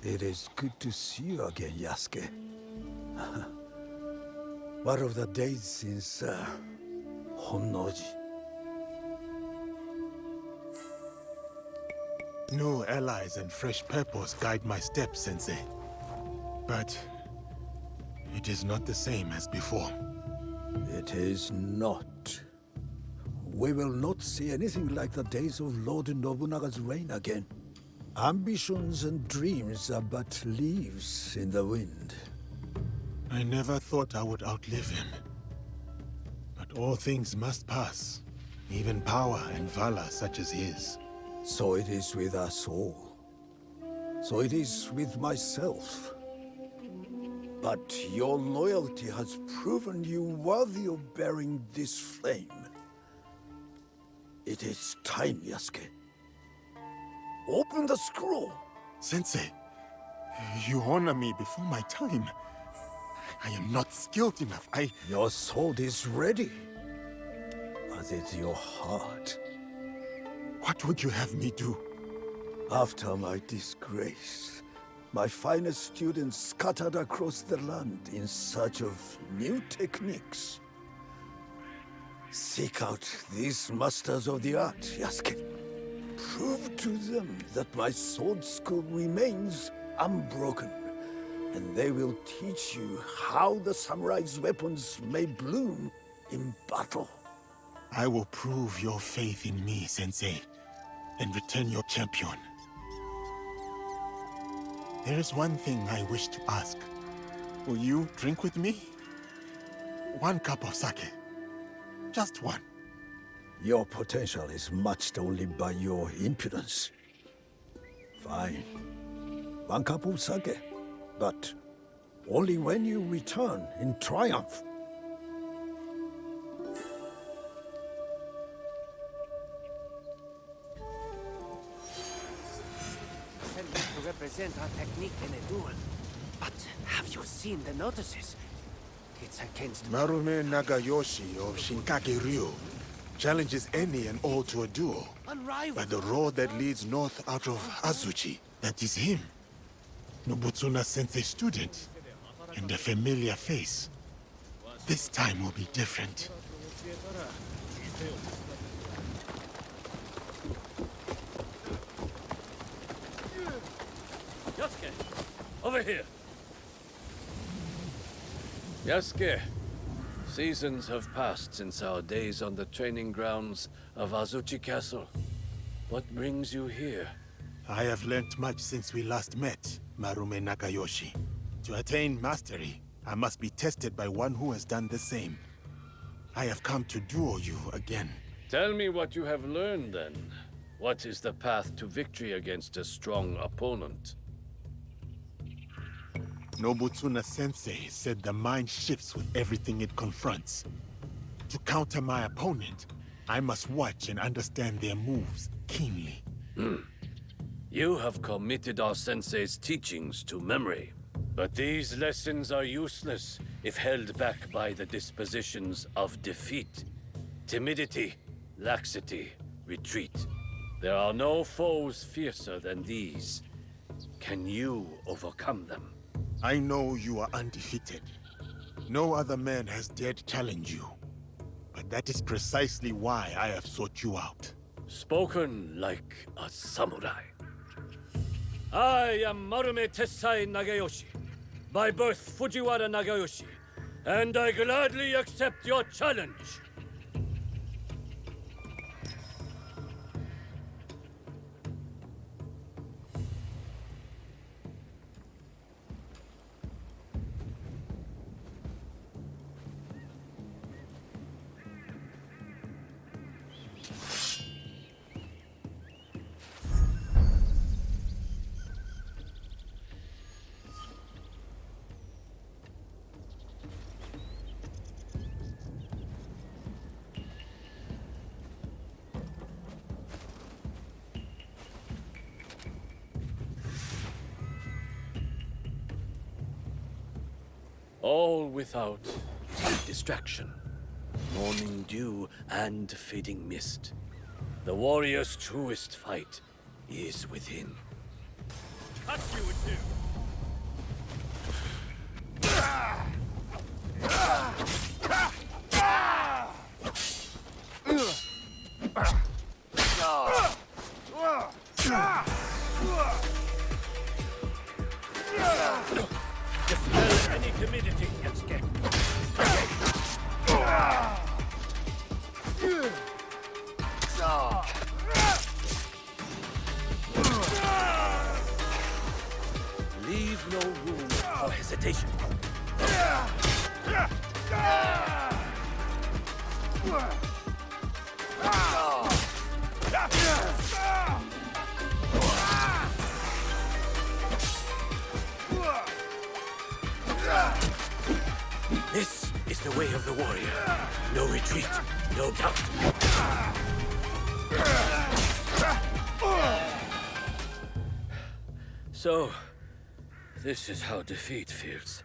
It is good to see you again, Yasuke. What of the days since Honnoji? New allies and fresh purpose guide my steps, Sensei. But it is not the same as before. It is not. We will not see anything like the days of Lord Nobunaga's reign again. Ambitions and dreams are but leaves in the wind. I never thought I would outlive him. But all things must pass. Even power and valor such as his. So it is with us all. So it is with myself. But your loyalty has proven you worthy of bearing this flame. It is time, Yasuke. Open the scroll! Sensei, you honor me before my time. I am not skilled enough. Your sword is ready. As is your heart. What would you have me do? After my disgrace, my finest students scattered across the land in search of new techniques. Seek out these masters of the art, Yasuke. Prove to them that my sword school remains unbroken, and they will teach you how the samurai's weapons may bloom in battle. I will prove your faith in me, Sensei, and return your champion. There is one thing I wish to ask. Will you drink with me? 1 cup of sake. Just one. Your potential is matched only by your impudence. Fine. 1 cup of sake. But only when you return in triumph. Sent me to represent our technique in a duel. But have you seen the notices? It's against Marume Nagayoshi of Shinkage Ryu challenges any and all to a duel. unrivaled. By the road that leads north out of Azuchi. That is him. Nobutsuna Sensei student. And a familiar face. This time will be different. Yasuke, over here. Yasuke, seasons have passed since our days on the training grounds of Azuchi Castle. What brings you here? I have learnt much since we last met, Marume Nakayoshi. To attain mastery, I must be tested by one who has done the same. I have come to duel you again. Tell me what you have learned, then. What is the path to victory against a strong opponent? Nobutsuna Sensei said the mind shifts with everything it confronts. To counter my opponent, I must watch and understand their moves keenly. You have committed our sensei's teachings to memory. But these lessons are useless if held back by the dispositions of defeat. Timidity, laxity, retreat. There are no foes fiercer than these. Can you overcome them? I know you are undefeated. No other man has dared challenge you. But that is precisely why I have sought you out. Spoken like a samurai. I am Marume Tessai Nagayoshi, by birth Fujiwara Nagayoshi, and I gladly accept your challenge. All without distraction, morning dew and fading mist. The warrior's truest fight is within. touch you would do. Dispel any timidity, Yasuke. Leave no room for hesitation. This is the way of the warrior. No retreat, no doubt. So, this is how defeat feels.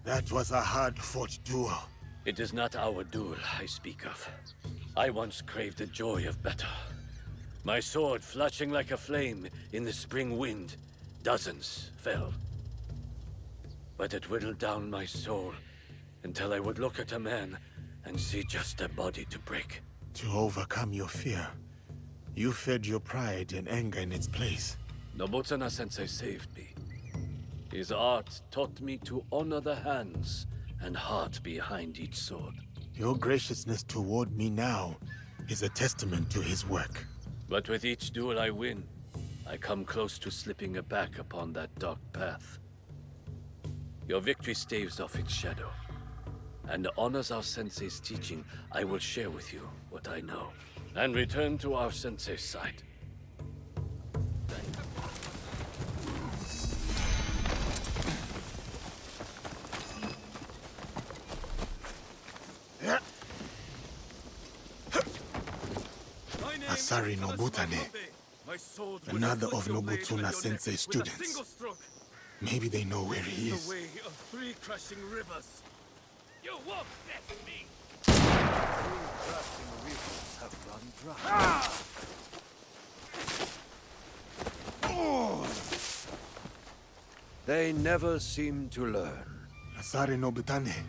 That was a hard-fought duel. It is not our duel I speak of. I once craved the joy of battle. My sword flashing like a flame in the spring wind. Dozens fell. But it whittled down my soul until I would look at a man and see just a body to break. To overcome your fear, you fed your pride and anger in its place. Nobutsuna sensei saved me. His art taught me to honor the hands and heart behind each sword. Your graciousness toward me now is a testament to his work. But with each duel I win, I come close to slipping back upon that dark path. Your victory staves off its shadow, and honors our sensei's teaching. I will share with you what I know, and return to our sensei's side. Asari Nobutane, another of Nobutsuna Sensei's students. Maybe they know where he is. The way of 3 crushing rivers. You won't test me. 3 crushing rivers have run dry. They never seem to learn. Asari Nobutane,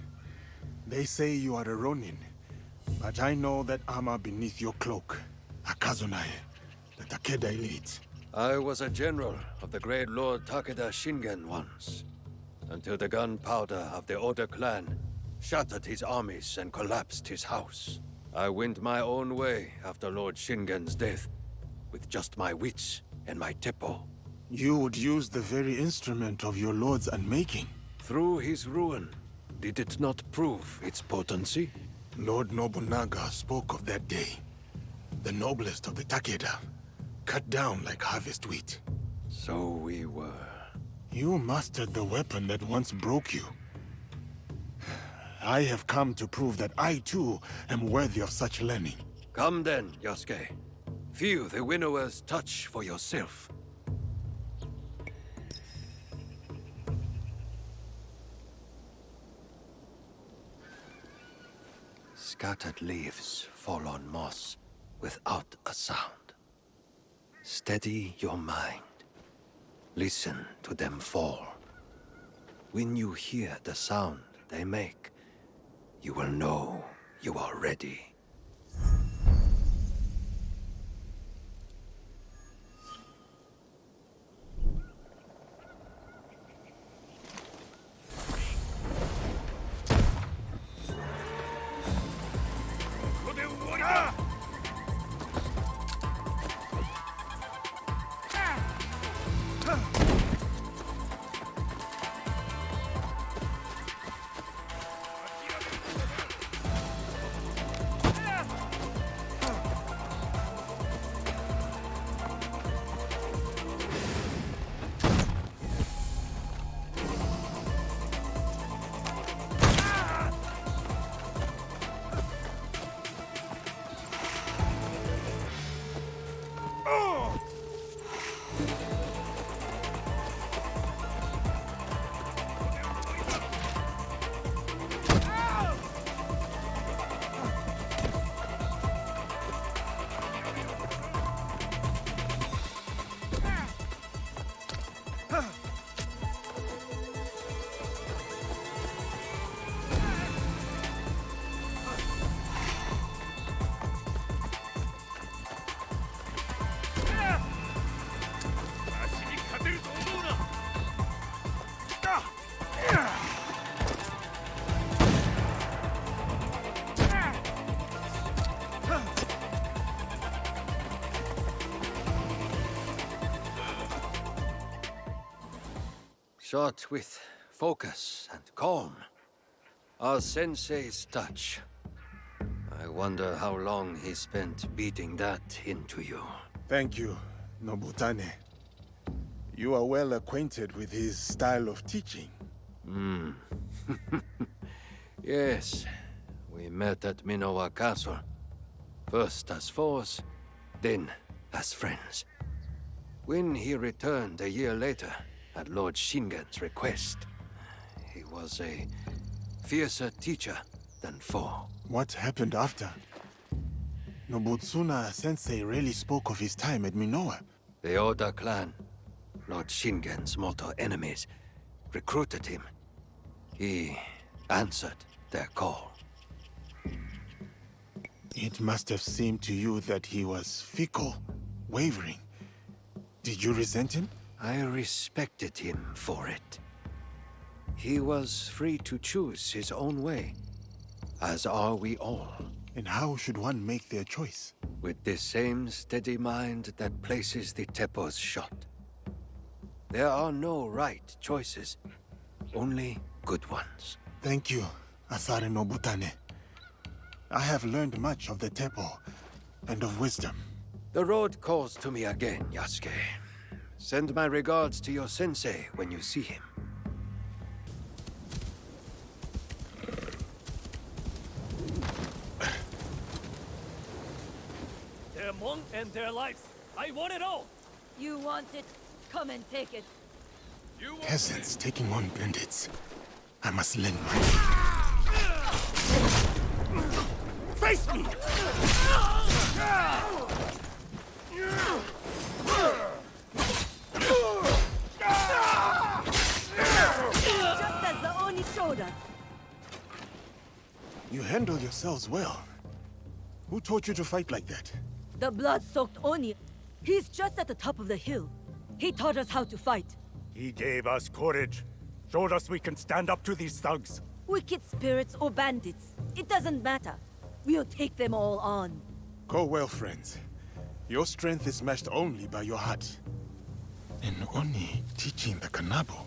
they say you are a Ronin, but I know that armor beneath your cloak. Akazunai, the Takeda elite. I was a general of the great Lord Takeda Shingen once, until the gunpowder of the Oda clan shattered his armies and collapsed his house. I went my own way after Lord Shingen's death, with just my wits and my teppo. You would use the very instrument of your lord's unmaking. Through his ruin, did it not prove its potency? Lord Nobunaga spoke of that day. The noblest of the Takeda, cut down like harvest wheat. So we were. You mastered the weapon that once broke you. I have come to prove that I too am worthy of such learning. Come then, Yasuke. Feel the winnower's touch for yourself. Scattered leaves fall on moss without a sound. Steady your mind. Listen to them fall. When you hear the sound they make, you will know you are ready. Shot with focus and calm. Our sensei's touch. I wonder how long he spent beating that into you. Thank you, Nobutane. You are well acquainted with his style of teaching. Yes, we met at Minowa Castle. First as foes, then as friends. When he returned a year later, at Lord Shingen's request, he was a fiercer teacher than foe. What happened after? Nobutsuna sensei rarely spoke of his time at Minowa. The Oda clan, Lord Shingen's mortal enemies, recruited him. He answered their call. It must have seemed to you that he was fickle, wavering. Did you resent him? I respected him for it. He was free to choose his own way, as are we all. And how should one make their choice? With the same steady mind that places the Teppo's shot. There are no right choices, only good ones. Thank you, Asare Nobutane. I have learned much of the Teppo and of wisdom. The road calls to me again, Yasuke. Send my regards to your sensei when you see him. Their monk and their lives. I want it all. You want it? Come and take it. Peasants taking on bandits. I must lend my... Face me! Just as the Oni showed us. You handle yourselves well. Who taught you to fight like that? The blood-soaked Oni. He's just at the top of the hill. He taught us how to fight. He gave us courage. Showed us we can stand up to these thugs. Wicked spirits or bandits. It doesn't matter. We'll take them all on. Go well, friends. Your strength is matched only by your heart. And Oni teaching the Kanabo.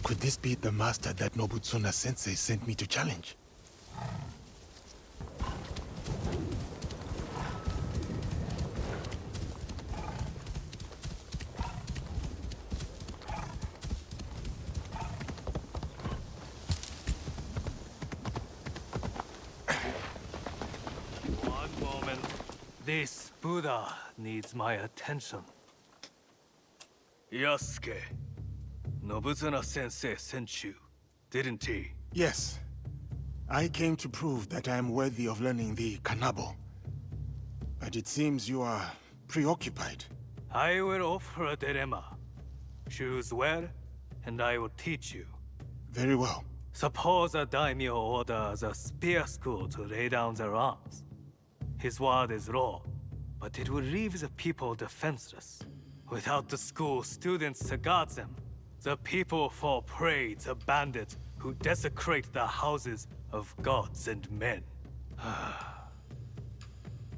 Could this be the master that Nobutsuna sensei sent me to challenge? One moment. This Buddha needs my attention. Yasuke, Nobutsuna sensei sent you, didn't he? Yes. I came to prove that I am worthy of learning the Kanabo. But it seems you are preoccupied. I will offer a dilemma. Choose where, and I will teach you. Very well. Suppose a daimyo orders a spear school to lay down their arms. His word is law, but it will leave the people defenseless. Without the school students to guard them, the people fall prey to bandits who desecrate the houses of gods and men.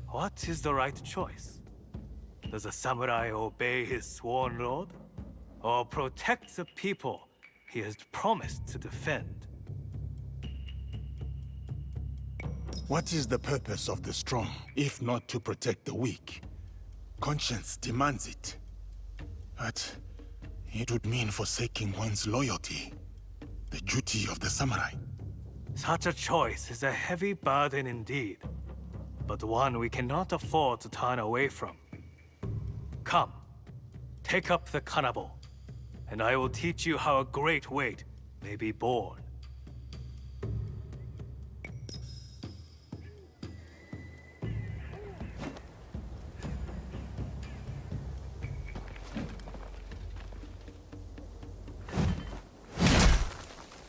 What is the right choice? Does a samurai obey his sworn lord? Or protect the people he has promised to defend? What is the purpose of the strong, if not to protect the weak? Conscience demands it. But it would mean forsaking one's loyalty, the duty of the samurai. Such a choice is a heavy burden indeed, but one we cannot afford to turn away from. Come, take up the kanabo, and I will teach you how a great weight may be borne.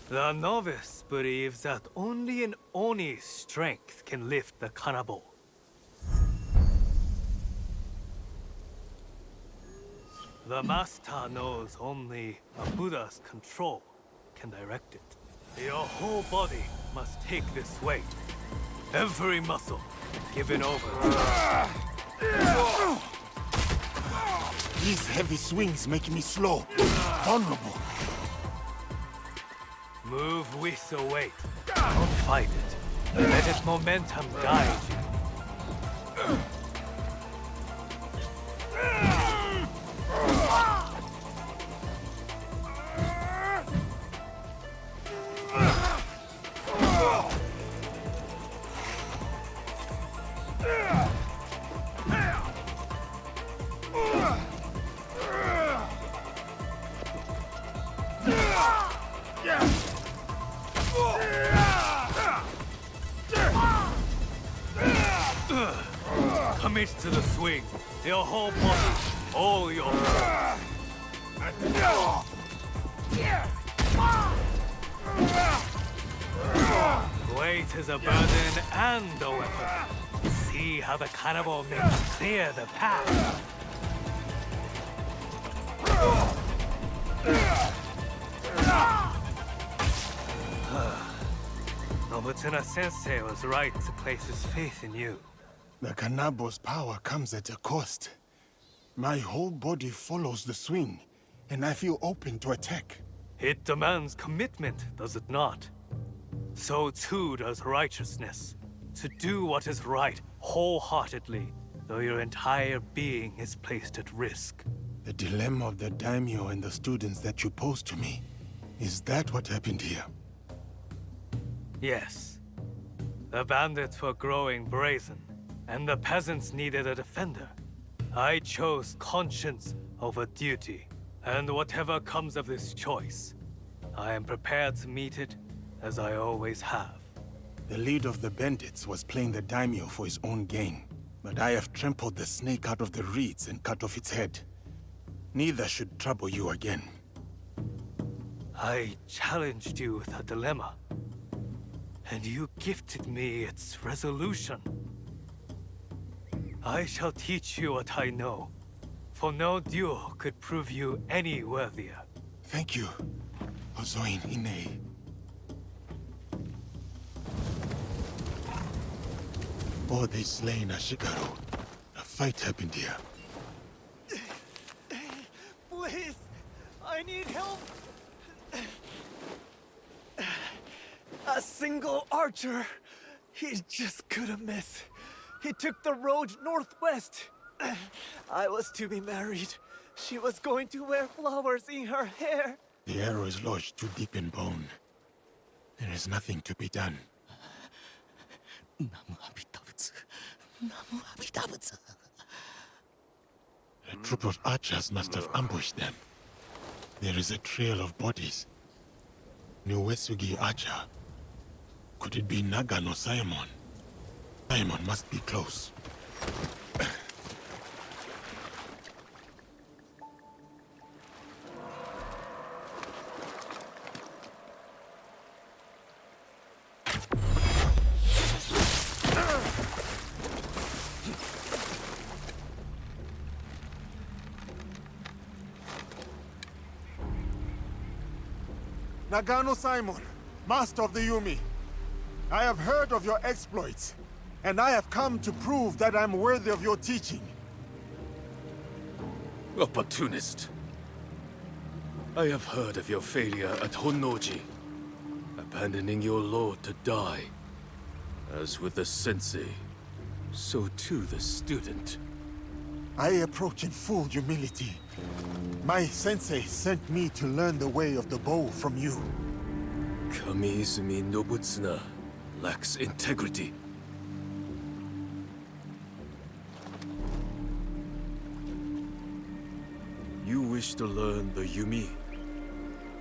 The novice believes that only an Oni's strength can lift the kanabo. The master knows only a Buddha's control can direct it. Your whole body must take this weight. Every muscle given over. These heavy swings make me slow, vulnerable. Move with the weight. Don't fight it. Let its momentum guide you. Commit to the swing. Your whole body, all your weight is a burden and a weapon. See how the cannibal makes clear the path. Nobutsuna Sensei was right to place his faith in you. The Kanabo's power comes at a cost. My whole body follows the swing, and I feel open to attack. It demands commitment, does it not? So too does righteousness. To do what is right wholeheartedly, though your entire being is placed at risk. The dilemma of the daimyo and the students that you posed to me. Is that what happened here? Yes. The bandits were growing brazen, and the peasants needed a defender. I chose conscience over duty, and whatever comes of this choice, I am prepared to meet it as I always have. The leader of the bandits was playing the daimyo for his own gain, but I have trampled the snake out of the reeds and cut off its head. Neither should trouble you again. I challenged you with a dilemma, and you gifted me its resolution. I shall teach you what I know, for no duel could prove you any worthier. Thank you, Ozoin Ine. Oh, they slain Ashikaru. A fight happened here. Please, I need help. A single archer. He just couldn't miss. He took the road northwest. I was to be married. She was going to wear flowers in her hair. The arrow is lodged too deep in bone. There is nothing to be done. A troop of archers must have ambushed them. There is a trail of bodies. Uesugi Archer. Could it be Nagano Simon? Simon must be close. Nagano Simon, Master of the Yumi. I have heard of your exploits, and I have come to prove that I'm worthy of your teaching. Opportunist. I have heard of your failure at Honnoji, abandoning your lord to die. As with the sensei, so too the student. I approach in full humility. My sensei sent me to learn the way of the bow from you. Kamiizumi Nobutsuna lacks integrity. You wish to learn the Yumi?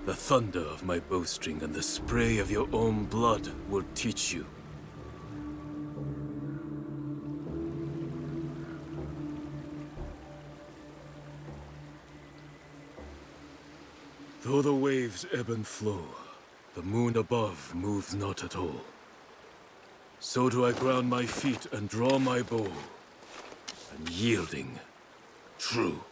The thunder of my bowstring and the spray of your own blood will teach you. Though the waves ebb and flow, the moon above moves not at all. So do I ground my feet and draw my bow, unyielding, true.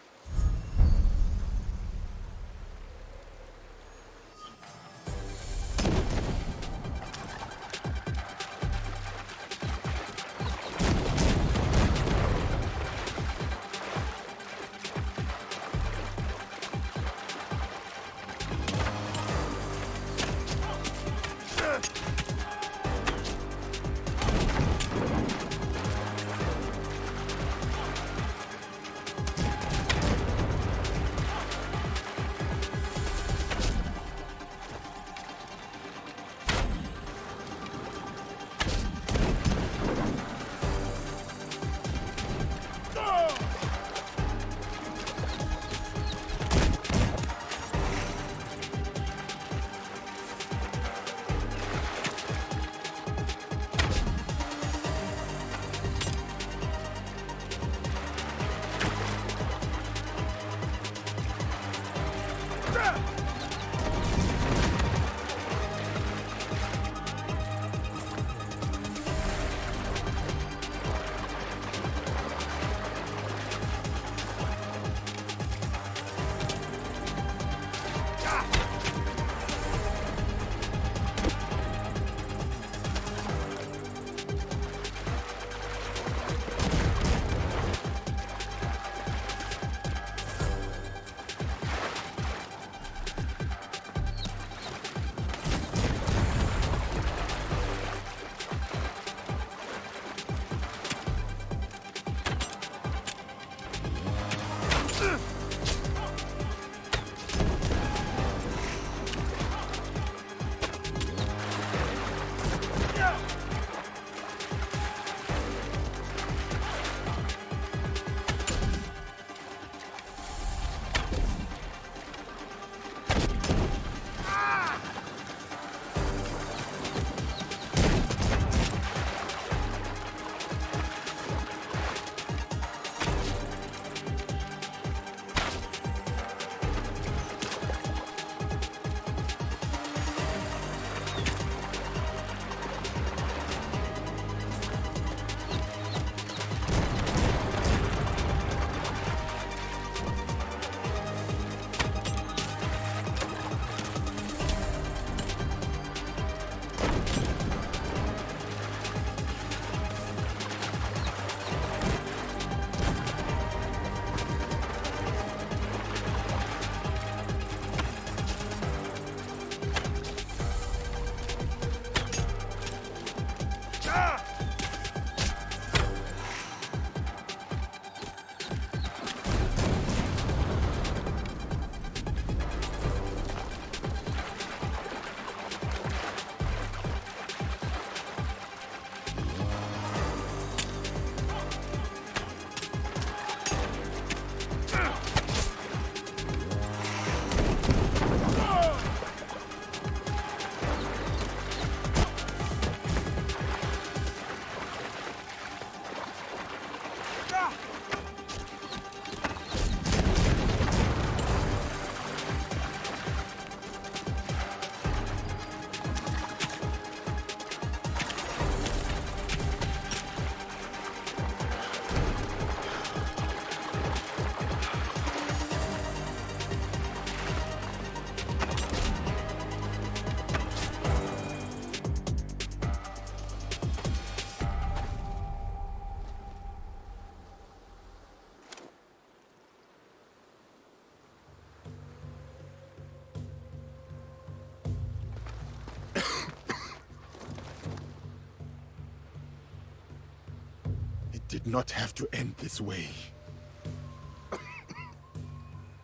did not have to end this way.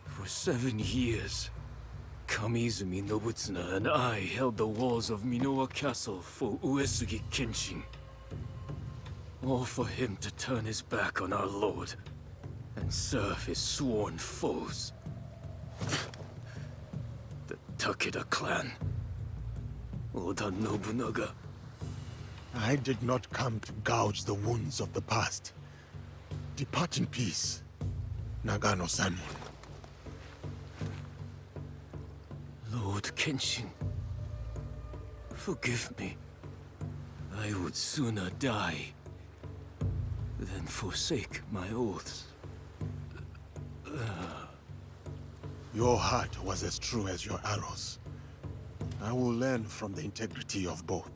For 7 years, Kamizumi Nobutsuna and I held the walls of Minowa Castle for Uesugi Kenshin. All for him to turn his back on our lord and serve his sworn foes. The Takeda clan. Oda Nobunaga. I did not come to gouge the wounds of the past. Depart in peace, Nagano-san. Lord Kenshin, forgive me. I would sooner die than forsake my oaths. Your heart was as true as your arrows. I will learn from the integrity of both.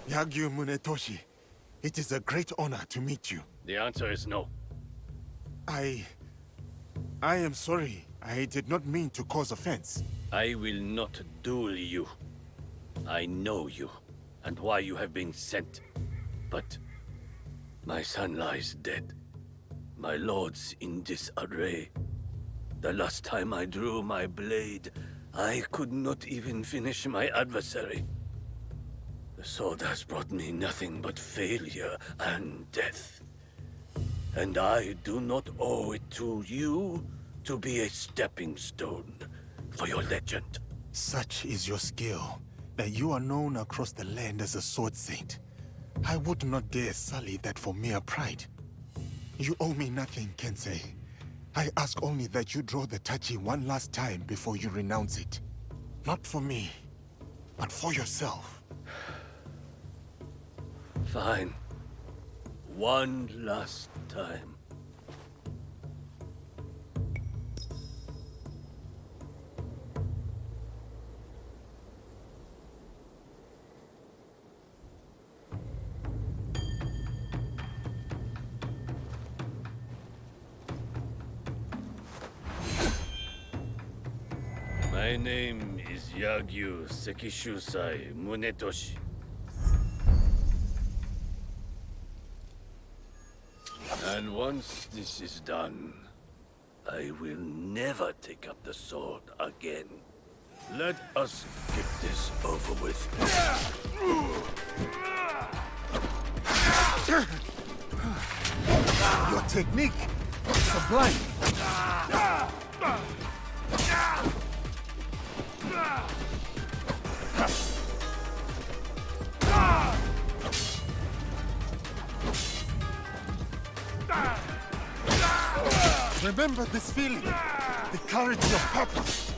Yagyu Munetoshi, it is a great honor to meet you. The answer is no. I am sorry. I did not mean to cause offense. I will not duel you. I know you, and why you have been sent. But my son lies dead. My lord's in disarray. The last time I drew my blade, I could not even finish my adversary. The sword has brought me nothing but failure and death. And I do not owe it to you to be a stepping stone for your legend. Such is your skill, that you are known across the land as a sword saint. I would not dare sully that for mere pride. You owe me nothing, Kensei. I ask only that you draw the tachi one last time before you renounce it. Not for me, but for yourself. Fine. One last time. My name is Yagyu Sekishusai Munetoshi. And once this is done, I will never take up the sword again. Let us get this over with. Your technique is sublime. Remember this feeling, the clarity of purpose.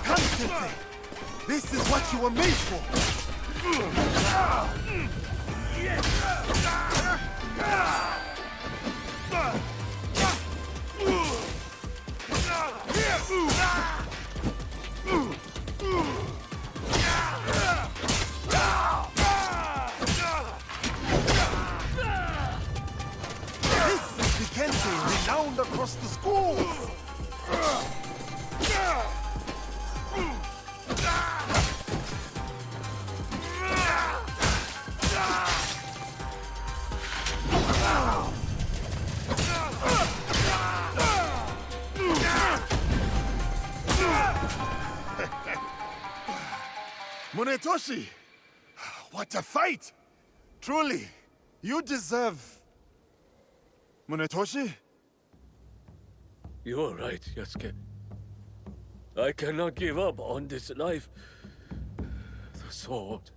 Come, Sensei. This is what you were made for. This is the Kensei renowned across the schools. Munetoshi! What a fight! Truly, you deserve... Munetoshi? You are right, Yasuke. I cannot give up on this life. The sword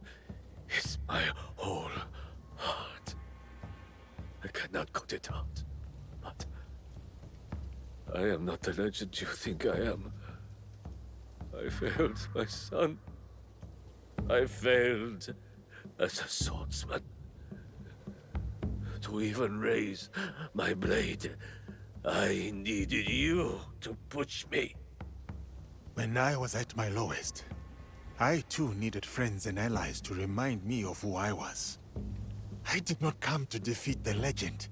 is my whole heart. I cannot cut it out. But I am not the legend you think I am. I failed my son. I failed as a swordsman. to even raise my blade. I needed you to push me. When I was at my lowest, I too needed friends and allies to remind me of who I was. I did not come to defeat the legend.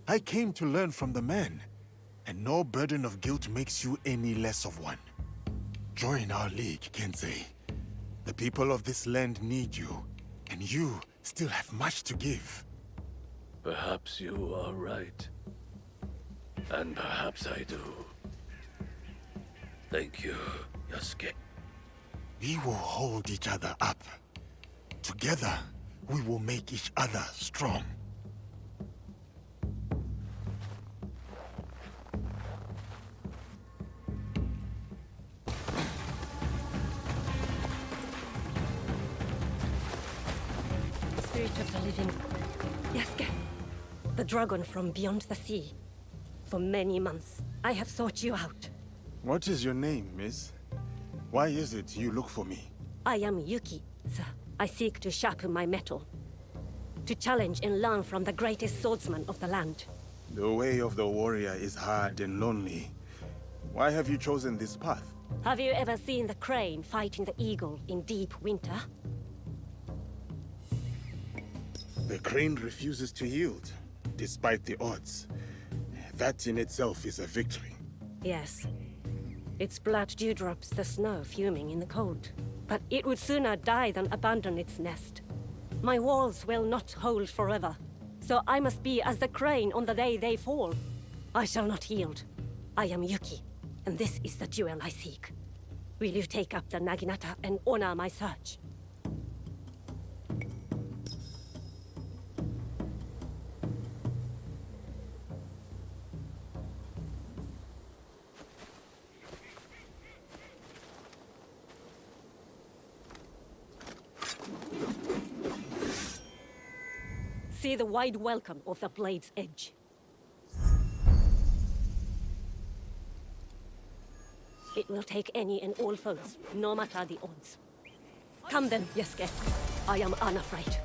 I came to learn from the man, and no burden of guilt makes you any less of one. Join our league, Kensei. The people of this land need you, and you still have much to give. Perhaps you are right. And perhaps I do. Thank you, Yasuke. We will hold each other up. Together, we will make each other strong. Spirit of the living. Yasuke, the dragon from beyond the sea. For many months, I have sought you out. What is your name, miss? Why is it you look for me? I am Yuki, sir. I seek to sharpen my mettle. To challenge and learn from the greatest swordsman of the land. The way of the warrior is hard and lonely. Why have you chosen this path? Have you ever seen the crane fighting the eagle in deep winter? The crane refuses to yield, despite the odds. That in itself is a victory. Yes. Its blood dewdrops the snow fuming in the cold. But it would sooner die than abandon its nest. My walls will not hold forever. So I must be as the crane on the day they fall. I shall not yield. I am Yuki, and this is the jewel I seek. Will you take up the Naginata and honor my search? See the wide welcome of the blade's edge. It will take any and all foes, no matter the odds. Come then, Yasuke. I am unafraid.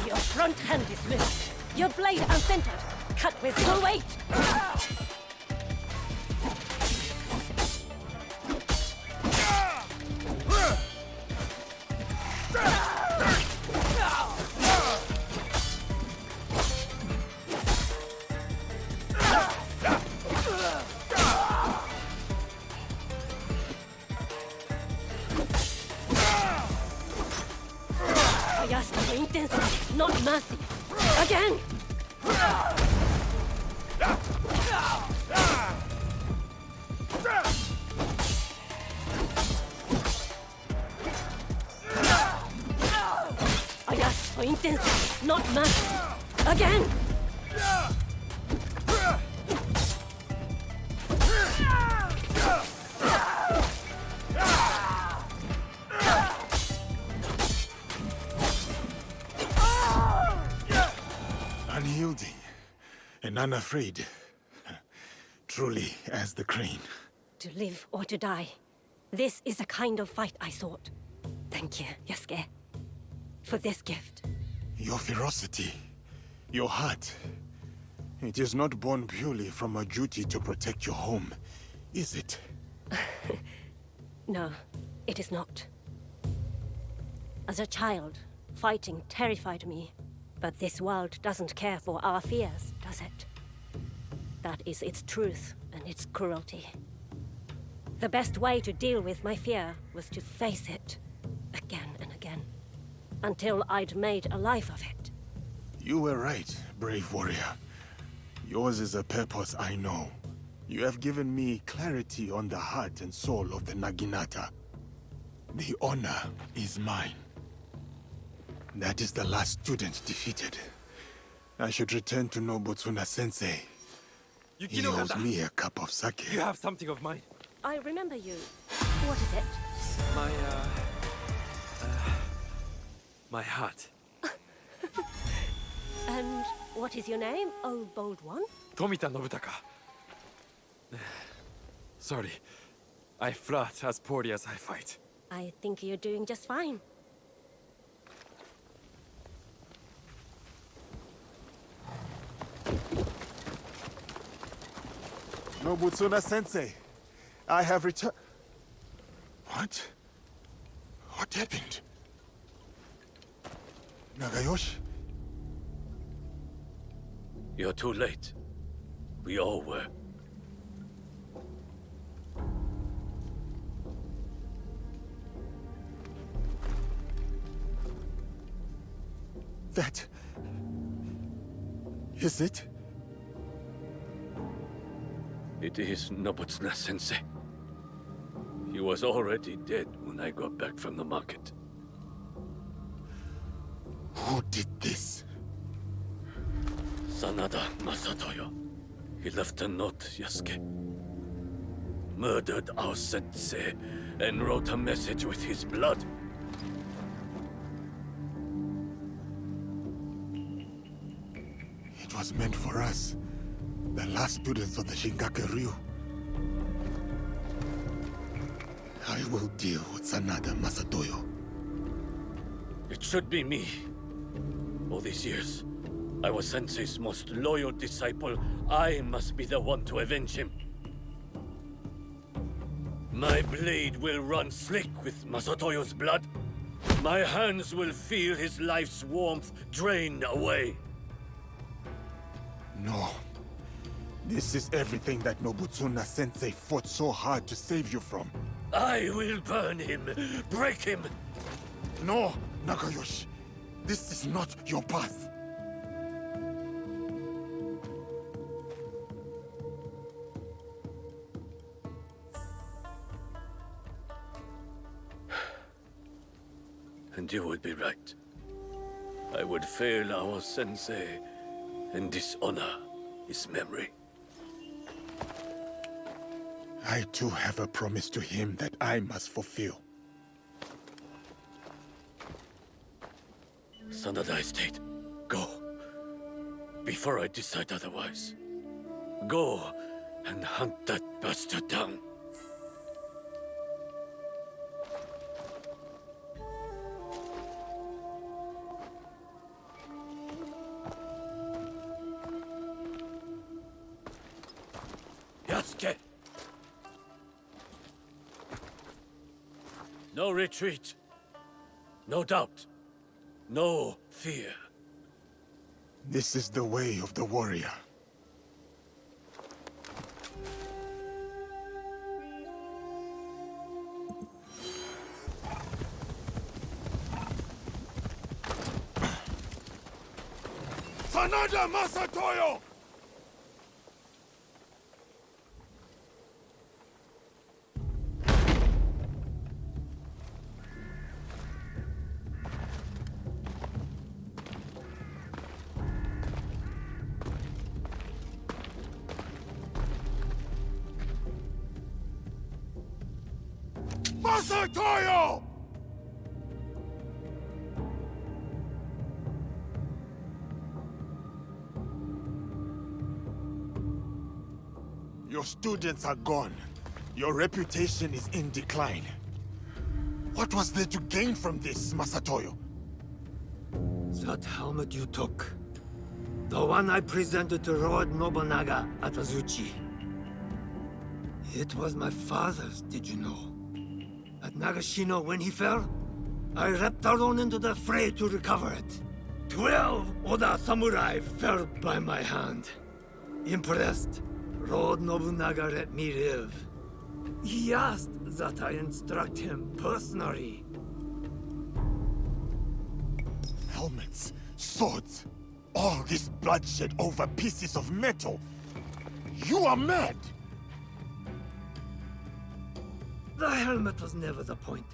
Your front hand is loose. Your blade uncentered. Cut with full weight. I ask for intensity, not mercy. Again! I ask for intensity, not mercy. Again! Unyielding and unafraid. Truly as the crane. To live or to die. This is the kind of fight I sought. Thank you, Yasuke, for this gift. Your ferocity, your heart. It is not born purely from a duty to protect your home, is it? No, it is not. As a child, fighting terrified me. But this world doesn't care for our fears, does it? That is its truth and its cruelty. The best way to deal with my fear was to face it again and again. until I'd made a life of it. You were right, brave warrior. Yours is a purpose I know. You have given me clarity on the heart and soul of the Naginata. The honor is mine. That is the last student defeated. I should return to Nobutsuna-sensei. He owes me a cup of sake. You have something of mine. I remember you. What is it? My heart. And what is your name, oh bold one? Tomita Nobutaka. Sorry. I flirt as poorly as I fight. I think you're doing just fine. Nobutsuna-sensei, I have returned. What? What happened? Nagayoshi? You're too late. We all were. That... is it? It is Nobutsuna-sensei. He was already dead when I got back from the market. Who did this? Sanada Masatoyo. He left a note, Yasuke. Murdered our sensei and wrote a message with his blood. It was meant for us, the last students of the Shinkake-ryu. I will deal with Sanada Masatoyo. It should be me. All these years, I was Sensei's most loyal disciple. I must be the one to avenge him. My blade will run slick with Masatoyo's blood. My hands will feel his life's warmth drain away. No. This is everything that Nobutsuna-sensei fought so hard to save you from. I will burn him, break him. No, Nagayoshi. This is not your path. And you would be right. I would fail our sensei and dishonor his memory. I too have a promise to him that I must fulfill. Sanada Estate, go. Before I decide otherwise. Go and hunt that bastard down. Yasuke! No retreat. No doubt. No fear. This is the way of the warrior. Sanada Masatoyo! Masatoyo! Your students are gone. Your reputation is in decline. What was there to gain from this, Masatoyo? That helmet you took. The one I presented to Lord Nobunaga at Azuchi. It was my father's, did you know? At Nagashino, when he fell, I leapt alone into the fray to recover it. 12 Oda samurai fell by my hand. Impressed, Lord Nobunaga let me live. He asked that I instruct him personally. helmets, swords, all this bloodshed over pieces of metal. You are mad! The helmet was never the point.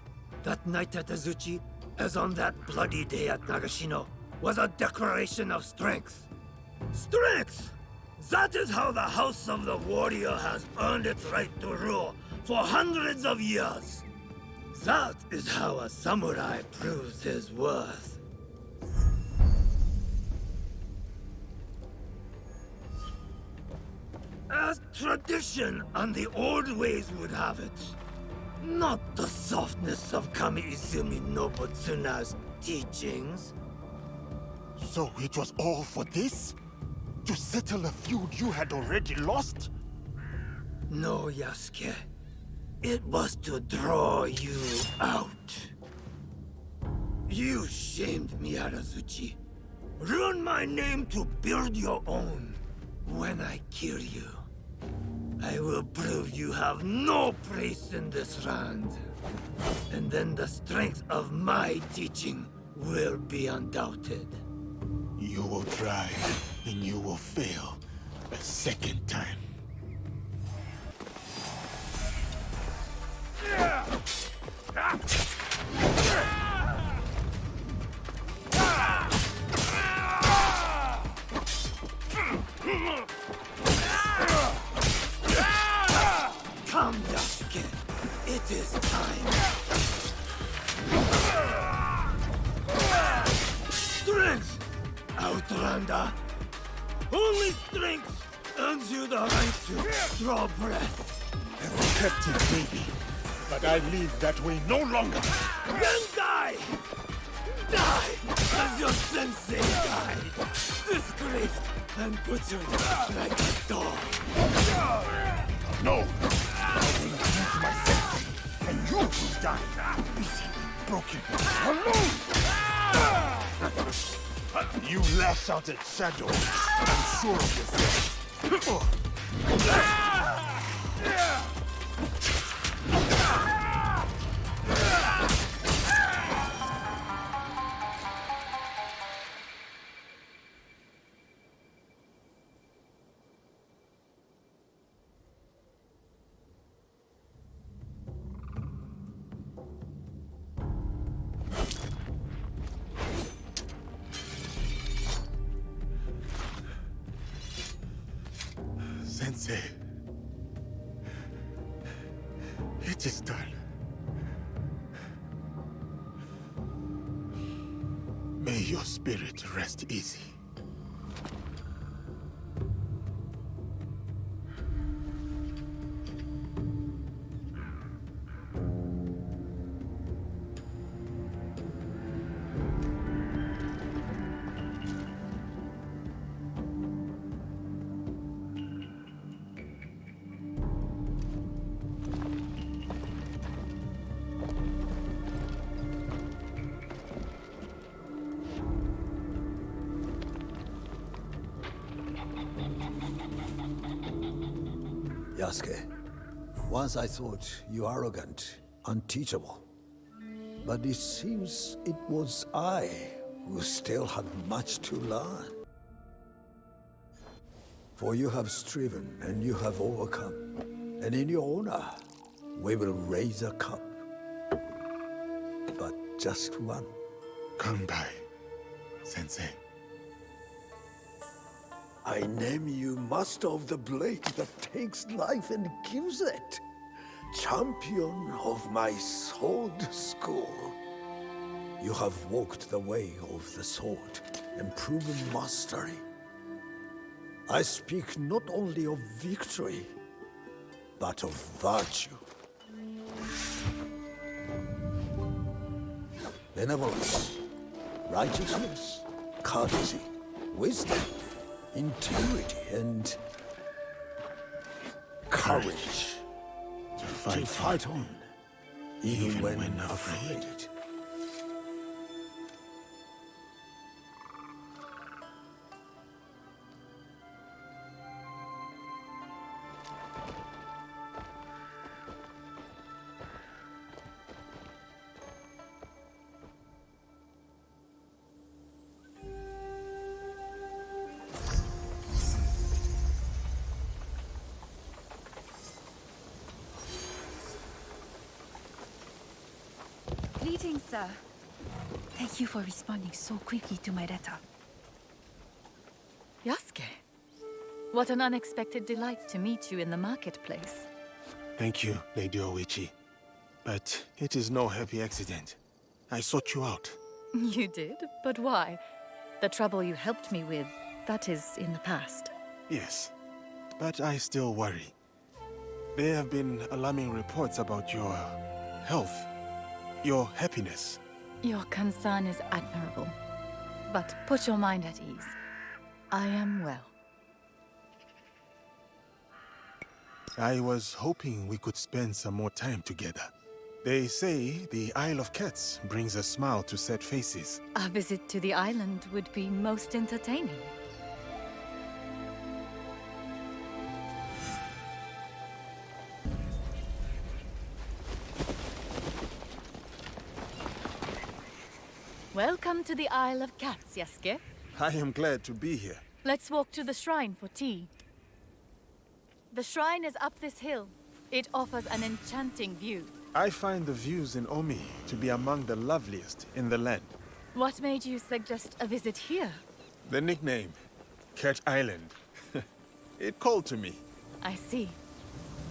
That night at Azuchi, as on that bloody day at Nagashino, was a declaration of strength. Strength! That is how the House of the Warrior has earned its right to rule for hundreds of years. That is how a samurai proves his worth. As tradition and the old ways would have it. Not the softness of Kami-Izumi Nobutsuna's teachings. So it was all for this? To settle a feud you had already lost? No, Yasuke. It was to draw you out. You shamed me at Azuchi. Ruined my name to build your own. When I kill you, I will prove you have no place in this land. And then the strength of my teaching will be undoubted. You will try, and you will fail a second time. Come, Yasuke. It is time. Strength! Outlander! Only strength earns you the right to draw breath. As a captive baby, but I live that way no longer. Then die! Die as your sensei died! Disgraced and butchered like a dog. No! I will avenge my sensei, and you will die. Beaten, broken, alone! You lash out at shadows. I'm sure of yourself. Sensei. It is done. May your spirit rest easy. Yasuke, once I thought you arrogant, unteachable. But it seems it was I who still had much to learn. For you have striven and you have overcome. And in your honor, we will raise a cup. But just one. Come by, Sensei. I name you Master of the Blade that takes life and gives it. Champion of my sword school. You have walked the way of the sword and proven mastery. I speak not only of victory, but of virtue. Benevolence, righteousness, courtesy, wisdom, integrity, and courage. To fight on, even when afraid. Greetings, sir. Thank you for responding so quickly to my letter. Yasuke, what an unexpected delight to meet you in the marketplace. Thank you, Lady Oichi. But it is no happy accident. I sought you out. You did? But why? The trouble you helped me with, that is in the past. Yes, but I still worry. There have been alarming reports about your health, your happiness. Your concern is admirable. But put your mind at ease. I am well. I was hoping we could spend some more time together. They say the Isle of Cats brings a smile to sad faces. A visit to the island would be most entertaining. Welcome to the Isle of Cats, Yasuke. I am glad to be here. Let's walk to the shrine for tea. The shrine is up this hill. It offers an enchanting view. I find the views in Omi to be among the loveliest in the land. What made you suggest a visit here? The nickname, Cat Island. It called to me. I see.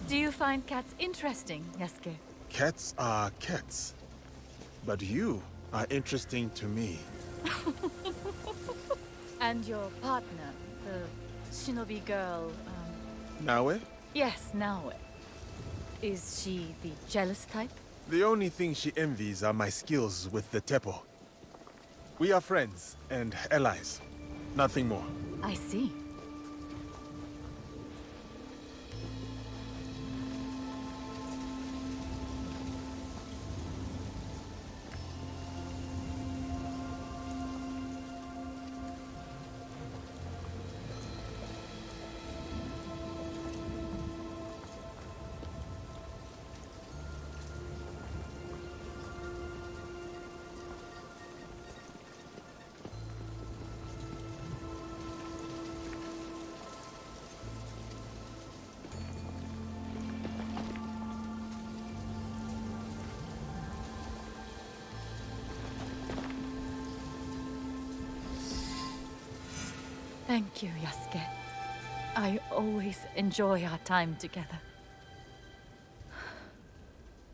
Do you find cats interesting, Yasuke? Cats are cats. But you are interesting to me. And your partner, the shinobi girl, Naue? Yes, Naue. Is she the jealous type? The only thing she envies are my skills with the Teppo. We are friends and allies. Nothing more. I see. Thank you, Yasuke. I always enjoy our time together.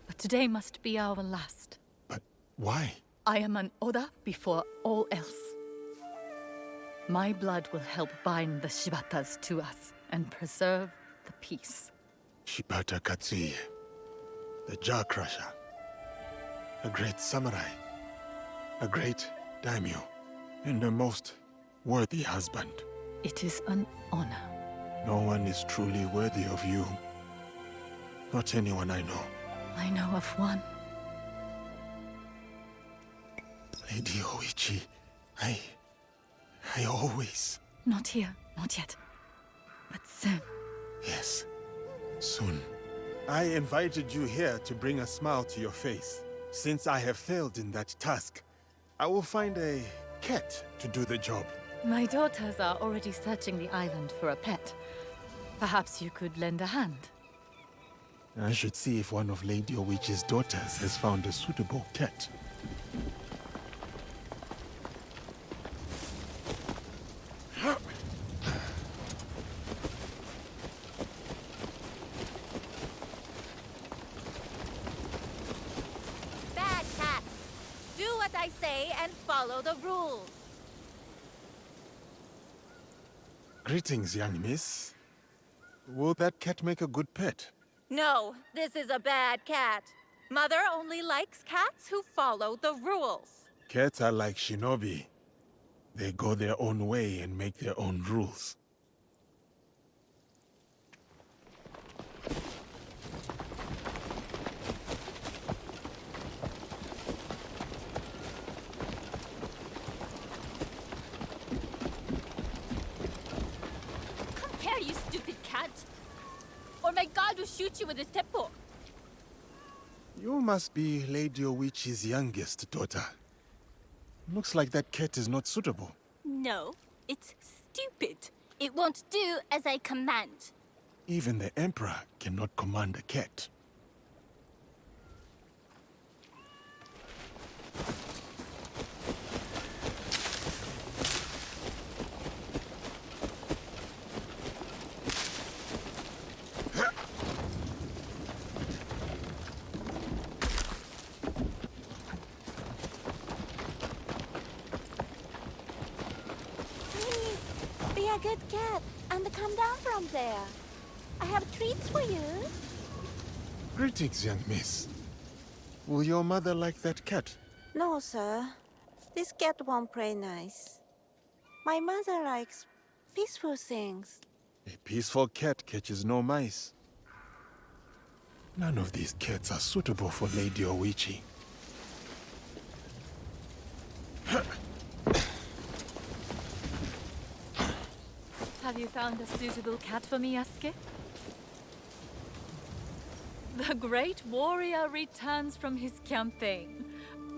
But today must be our last. But why? I am an Oda before all else. My blood will help bind the Shibatas to us and preserve the peace. Shibata Katsuie, the Jaw Crusher. A great samurai. A great daimyo. And a most worthy husband. It is an honor. No one is truly worthy of you. Not anyone I know. I know of one. Lady Oichi, I always... Not here, not yet. But soon. Yes, soon. I invited you here to bring a smile to your face. Since I have failed in that task, I will find a cat to do the job. My daughters are already searching the island for a pet. Perhaps you could lend a hand. I should see if one of Lady Oichi's daughters has found a suitable cat. Bad cat! Do what I say and follow the rules. Greetings, young miss. Will that cat make a good pet? No, this is a bad cat. Mother only likes cats who follow the rules. Cats are like shinobi. They go their own way and make their own rules. Come here, you stupid cat! Or my god will shoot you with his teppo! You must be Lady Oichi's youngest daughter. Looks like that cat is not suitable. No, it's stupid. It won't do as I command. Even the Emperor cannot command a cat. cat and come down from there. I have treats for you. Greetings, young miss. Will your mother like that cat? No, sir. This cat won't play nice. My mother likes peaceful things. A peaceful cat catches no mice. None of these cats are suitable for Lady Oichi. Have you found a suitable cat for me, Yasuke? The great warrior returns from his campaign.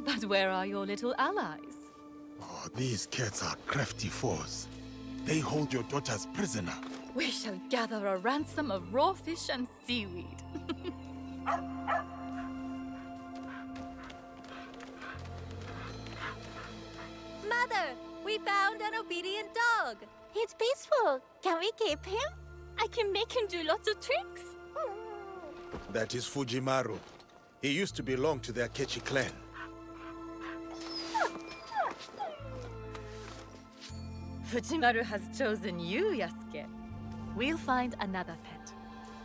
But where are your little allies? Oh, these cats are crafty foes. They hold your daughters prisoner. We shall gather a ransom of raw fish and seaweed. Mother, we found an obedient dog. He's peaceful. Can we keep him? I can make him do lots of tricks. That is Fujimaru. He used to belong to the Akechi clan. Fujimaru has chosen you, Yasuke. We'll find another pet.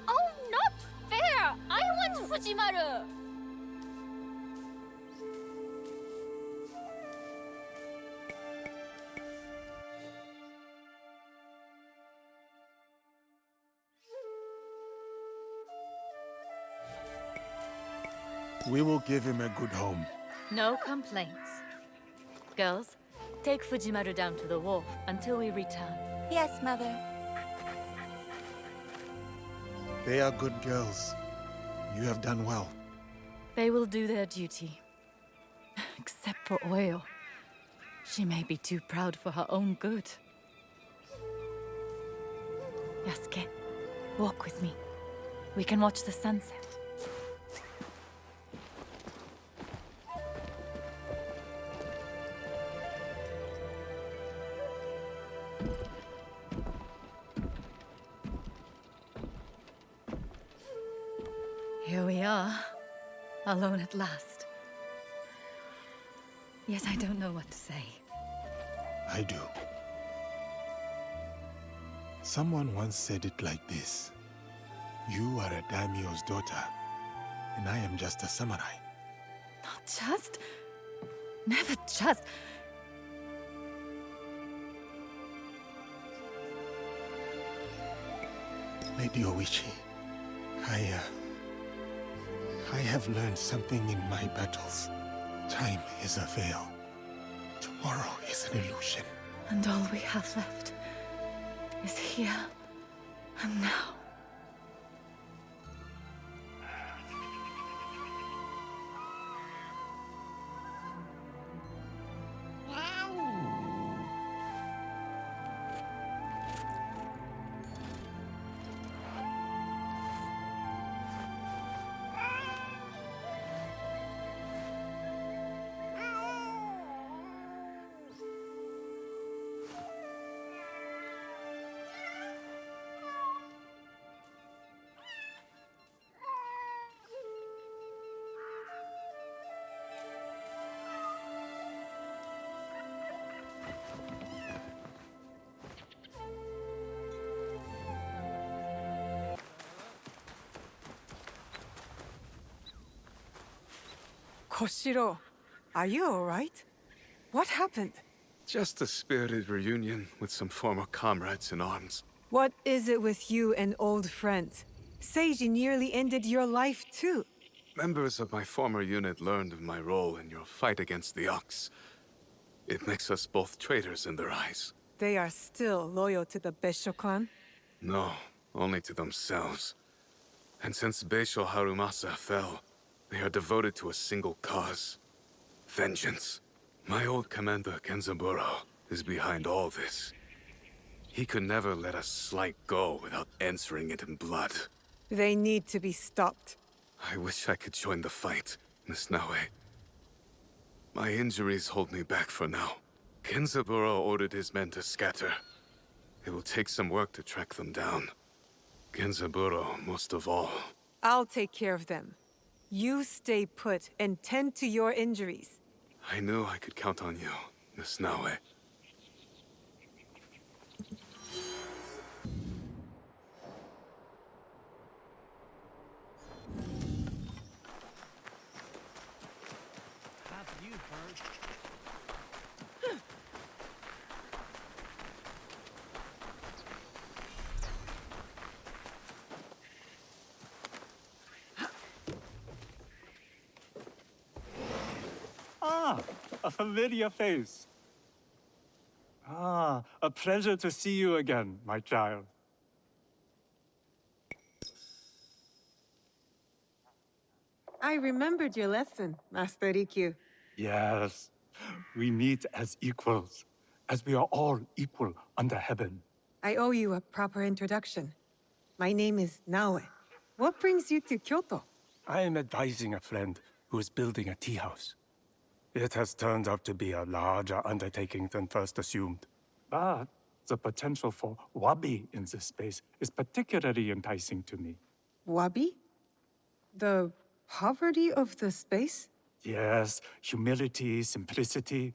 Oh, not fair! I want Fujimaru! We will give him a good home. No complaints. Girls, take Fujimaru down to the wharf until we return. Yes, Mother. They are good girls. You have done well. They will do their duty. Except for Oyo. She may be too proud for her own good. Yasuke, walk with me. We can watch the sunset. Here we are, alone at last. Yet I don't know what to say. I do. Someone once said it like this. You are a daimyo's daughter, and I am just a samurai. Not just... Never just... Lady Oichi, I have learned something in my battles. Time is a veil. Tomorrow is an illusion. And all we have left is here and now. Koshiro, are you all right? What happened? Just a spirited reunion with some former comrades in arms. What is it with you and old friends? Seiji nearly ended your life too. Members of my former unit learned of my role in your fight against the Ox. It makes us both traitors in their eyes. They are still loyal to the Beisho clan? No, only to themselves. And since Beisho Harumasa fell, they are devoted to a single cause. Vengeance. My old commander, Kenzaburo, is behind all this. He could never let a slight go without answering it in blood. They need to be stopped. I wish I could join the fight, Miss Naue. My injuries hold me back for now. Kenzaburo ordered his men to scatter. It will take some work to track them down. Kenzaburo, most of all. I'll take care of them. You stay put and tend to your injuries. I knew I could count on you, Miss Naue. Ah, a familiar face. Ah, a pleasure to see you again, my child. I remembered your lesson, Master Rikyu. Yes, we meet as equals, as we are all equal under heaven. I owe you a proper introduction. My name is Naoe. What brings you to Kyoto? I am advising a friend who is building a tea house. It has turned out to be a larger undertaking than first assumed. But the potential for wabi in this space is particularly enticing to me. Wabi? The poverty of the space? Yes, humility, simplicity,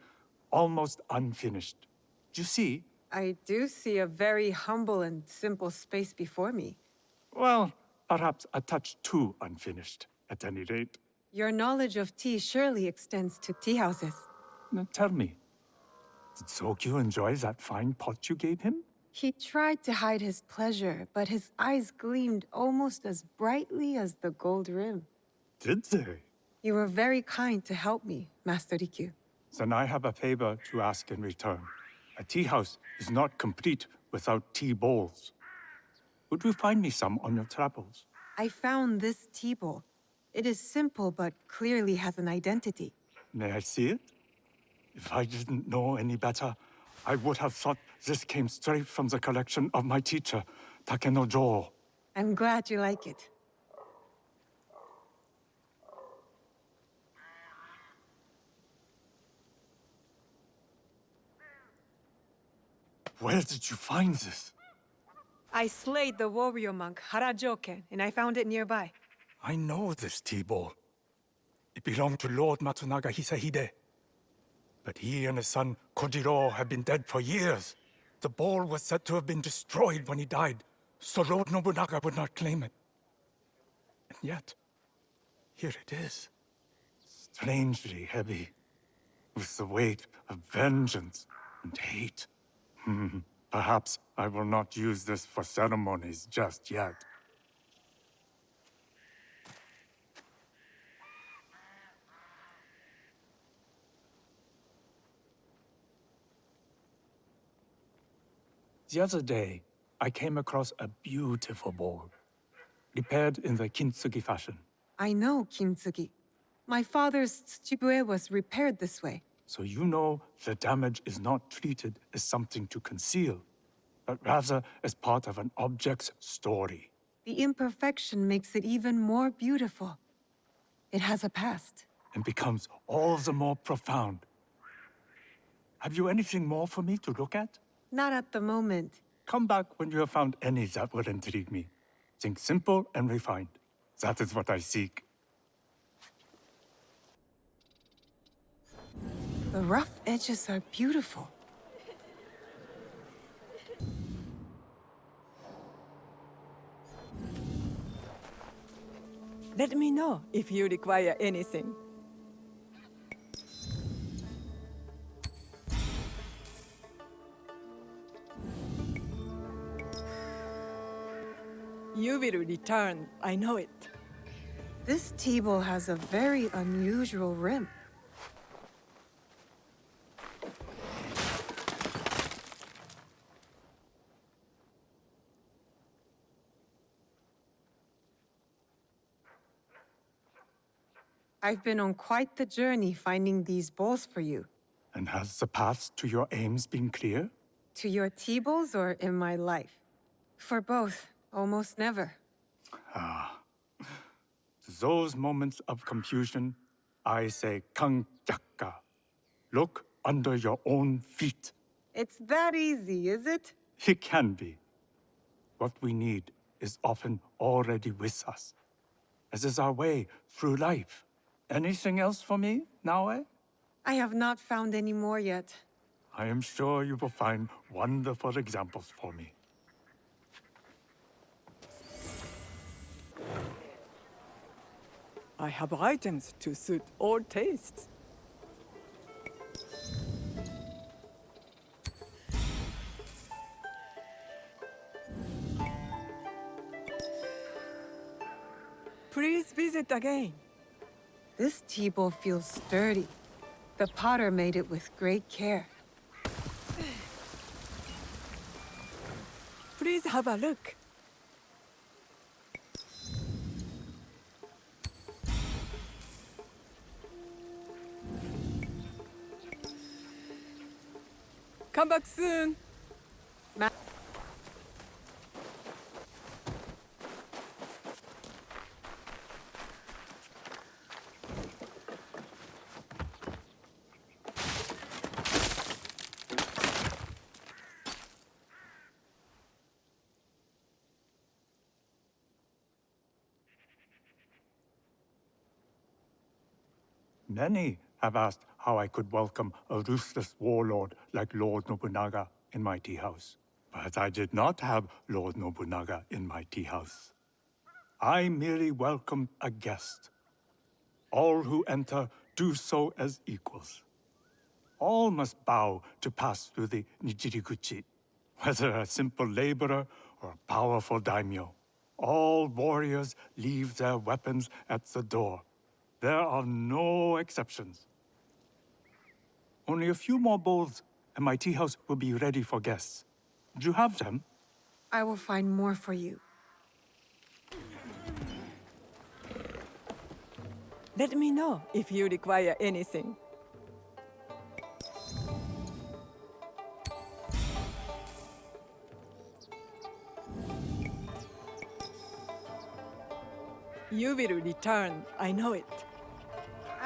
almost unfinished. You see? I do see a very humble and simple space before me. Well, perhaps a touch too unfinished, at any rate. Your knowledge of tea surely extends to tea houses. Now tell me, did Sokyu enjoy that fine pot you gave him? He tried to hide his pleasure, but his eyes gleamed almost as brightly as the gold rim. Did they? You were very kind to help me, Master Rikyu. Then I have a favor to ask in return. A tea house is not complete without tea bowls. Would you find me some on your travels? I found this tea bowl. It is simple, but clearly has an identity. May I see it? If I didn't know any better, I would have thought this came straight from the collection of my teacher, Takenojo. I'm glad you like it. Where did you find this? I slayed the warrior monk Harajoken, and I found it nearby. I know this tea bowl. It belonged to Lord Matsunaga Hisahide. But he and his son Kojiro have been dead for years. The bowl was said to have been destroyed when he died, so Lord Nobunaga would not claim it. And yet, here it is. Strangely heavy, with the weight of vengeance and hate. Perhaps I will not use this for ceremonies just yet. The other day, I came across a beautiful bowl, repaired in the kintsugi fashion. I know kintsugi. My father's tsujibue was repaired this way. So you know the damage is not treated as something to conceal, but rather as part of an object's story. The imperfection makes it even more beautiful. It has a past. And becomes all the more profound. Have you anything more for me to look at? Not at the moment. Come back when you have found any that will intrigue me. Think simple and refined. That is what I seek. The rough edges are beautiful. Let me know if you require anything. You will return, I know it. This tea bowl has a very unusual rim. I've been on quite the journey finding these bowls for you. And has the path to your aims been clear? To your tea bowls or in my life? For both, almost never. Ah. To those moments of confusion, I say kangyakka. Look under your own feet. It's that easy, is it? It can be. What we need is often already with us, as is our way through life. Anything else for me, Naoe? I have not found any more yet. I am sure you will find wonderful examples for me. I have items to suit all tastes. Please visit again. This tea bowl feels sturdy. The potter made it with great care. Please have a look. Come back soon. Many have asked how I could welcome a ruthless warlord like Lord Nobunaga in my tea house. But I did not have Lord Nobunaga in my tea house. I merely welcomed a guest. All who enter do so as equals. All must bow to pass through the Nijiriguchi, whether a simple laborer or a powerful daimyo. All warriors leave their weapons at the door. There are no exceptions. Only a few more bowls, and my tea house will be ready for guests. Do you have them? I will find more for you. Let me know if you require anything. You will return, I know it.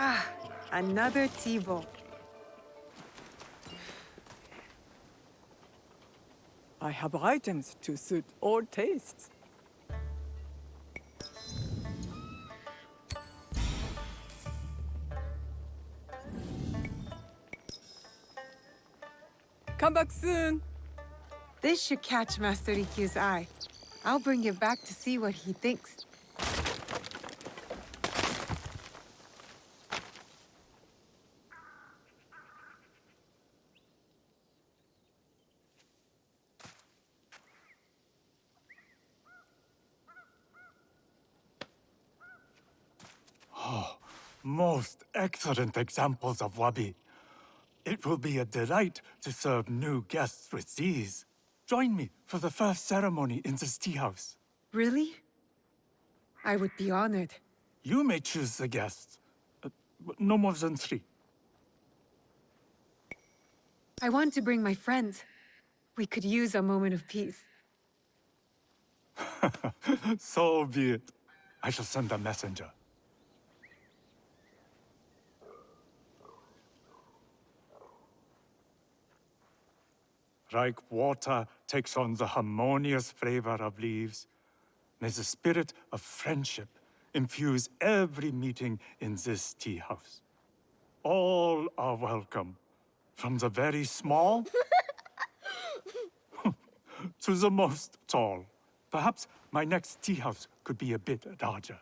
Ah, another tea bowl. I have items to suit all tastes. Come back soon. This should catch Master Rikyu's eye. I'll bring it back to see what he thinks. Oh, most excellent examples of wabi. It will be a delight to serve new guests with these. Join me for the first ceremony in this tea house. Really? I would be honored. You may choose the guests. No more than 3. I want to bring my friends. We could use a moment of peace. So be it. I shall send a messenger. Like water takes on the harmonious flavor of leaves, may the spirit of friendship infuse every meeting in this tea house. All are welcome, from the very small to the most tall. Perhaps my next tea house could be a bit larger.